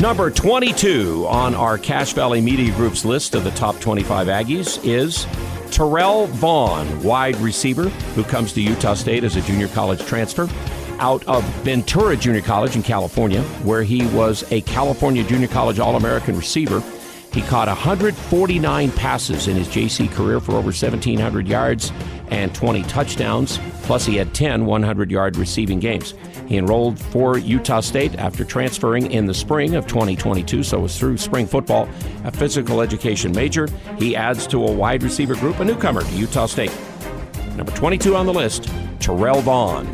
Number 22 on our Cache Valley Media Group's list of the top 25 Aggies is Terrell Vaughn, wide receiver, who comes to Utah State as a junior college transfer out of Ventura Junior College in California, where he was a California Junior College All-American receiver. He caught 149 passes in his JC career for over 1,700 yards and 20 touchdowns, plus he had 10 100-yard receiving games. He enrolled for Utah State after transferring in the spring of 2022, so it was through spring football, a physical education major. He adds to a wide receiver group, a newcomer to Utah State. Number 22 on the list, Terrell Vaughn.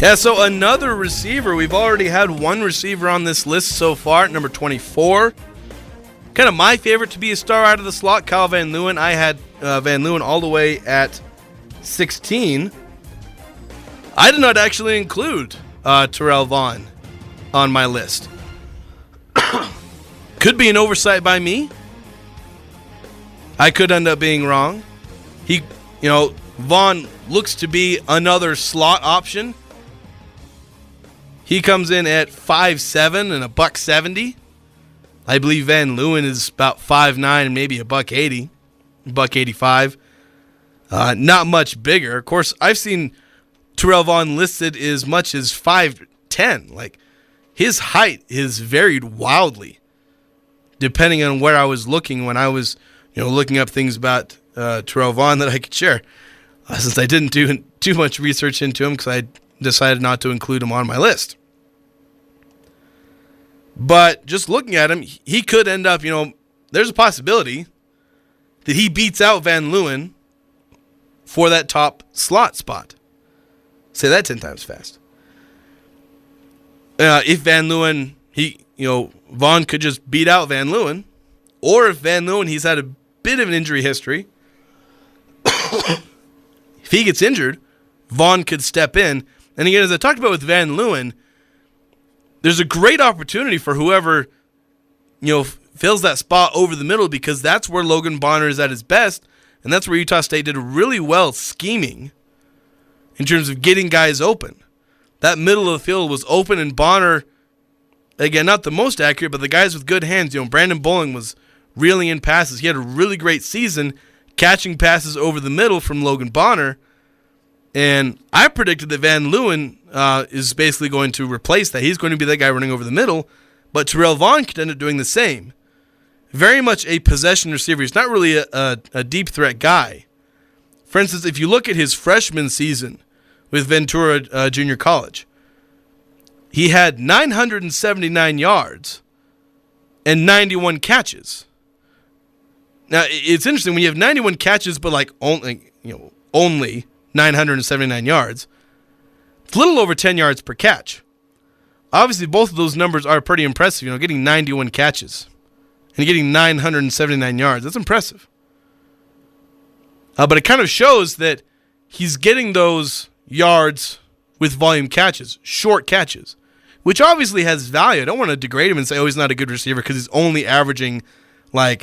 Yeah, so another receiver. We've already had one receiver on this list so far, number 24. Kind of my favorite to be a star out of the slot, Kyle Van Leeuwen. I had Van Leeuwen all the way at 16. I did not actually include Terrell Vaughn on my list. Could be an oversight by me. I could end up being wrong. Vaughn looks to be another slot option. He comes in at 5'7" and $170. I believe Van Leeuwen is about 5'9" and maybe $180, $185. Not much bigger. Of course, I've seen Terrell Vaughn listed as much as 5'10". Like, his height is varied wildly, depending on where I was looking when I was, looking up things about Terrell Vaughn that I could share. Since I didn't do too much research into him because I decided not to include him on my list. But just looking at him, he could end up, there's a possibility that he beats out Van Leeuwen for that top slot spot. Say that 10 times fast. If Van Leeuwen, Vaughn could just beat out Van Leeuwen, or if Van Leeuwen, he's had a bit of an injury history. If he gets injured, Vaughn could step in. And again, as I talked about with Van Leeuwen, there's a great opportunity for whoever, fills that spot over the middle, because that's where Logan Bonner is at his best, and that's where Utah State did really well scheming in terms of getting guys open. That middle of the field was open, and Bonner, again, not the most accurate, but the guys with good hands. Brandon Bowling was reeling in passes. He had a really great season catching passes over the middle from Logan Bonner. And I predicted that Van Leeuwen is basically going to replace that. He's going to be that guy running over the middle. But Terrell Vaughn could end up doing the same. Very much a possession receiver. He's not really a deep threat guy. For instance, if you look at his freshman season with Ventura Junior College, he had 979 yards and 91 catches. Now, it's interesting when you have 91 catches, but only 979 yards. It's a little over 10 yards per catch. Obviously, both of those numbers are pretty impressive. Getting 91 catches and getting 979 yards. That's impressive. But it kind of shows that he's getting those yards with volume catches, short catches, which obviously has value. I don't want to degrade him and say, he's not a good receiver because he's only averaging, I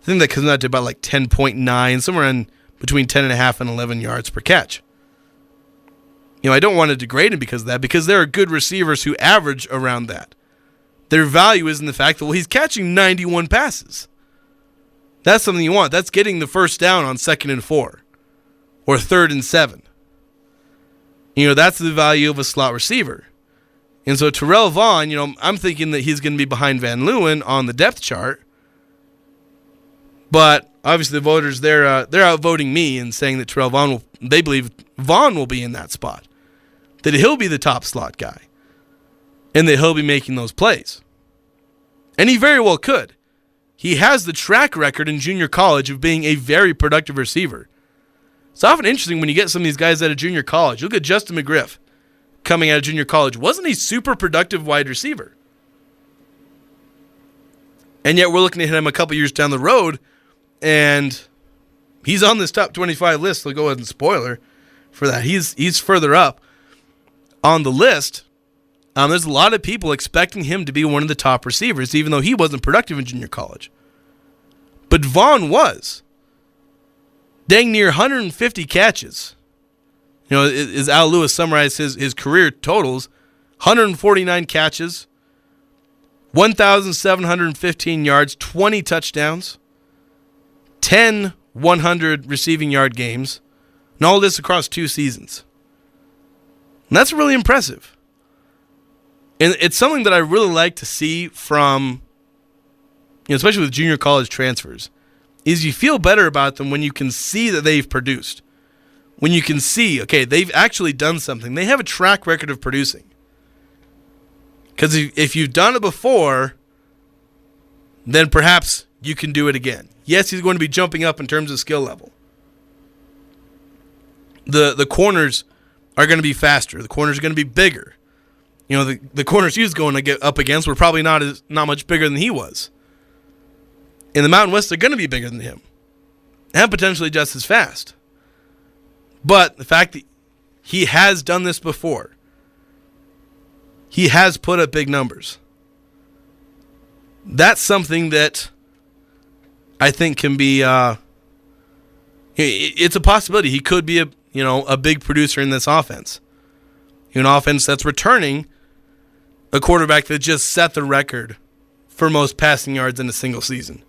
think that comes out to about 10.9, somewhere in between 10.5 and 11 yards per catch. I don't want to degrade him because of that, because there are good receivers who average around that. Their value is in the fact that, he's catching 91 passes. That's something you want. That's getting the first down on 2nd and 4 or 3rd and 7. That's the value of a slot receiver. And so Terrell Vaughn, I'm thinking that he's going to be behind Van Leeuwen on the depth chart. But obviously the voters, they're outvoting me and saying that Terrell Vaughn they believe Vaughn will be in that spot. That he'll be the top slot guy. And that he'll be making those plays. And he very well could. He has the track record in junior college of being a very productive receiver. It's often interesting when you get some of these guys out of junior college. Look at Justin McGriff coming out of junior college. Wasn't he super productive wide receiver? And yet we're looking at him a couple years down the road, and he's on this top 25 list. I'll go ahead and spoiler for that. He's further up on the list. There's a lot of people expecting him to be one of the top receivers, even though he wasn't productive in junior college. But Vaughn was. Dang near 150 catches. As Al Lewis summarized his career totals, 149 catches, 1,715 yards, 20 touchdowns, 10 100 receiving yard games, and all this across 2 seasons. And that's really impressive. And it's something that I really like to see from, especially with junior college transfers, is you feel better about them when you can see that they've produced. When you can see, okay, they've actually done something. They have a track record of producing. Because if you've done it before, then perhaps you can do it again. Yes, he's going to be jumping up in terms of skill level. The corners are going to be faster. The corners are going to be bigger. The corners he was going to get up against were probably not much bigger than he was. In the Mountain West, they're going to be bigger than him. And potentially just as fast. But the fact that he has done this before, he has put up big numbers. That's something that I think can be, it's a possibility. He could be a big producer in this offense. An offense that's returning a quarterback that just set the record for most passing yards in a single season.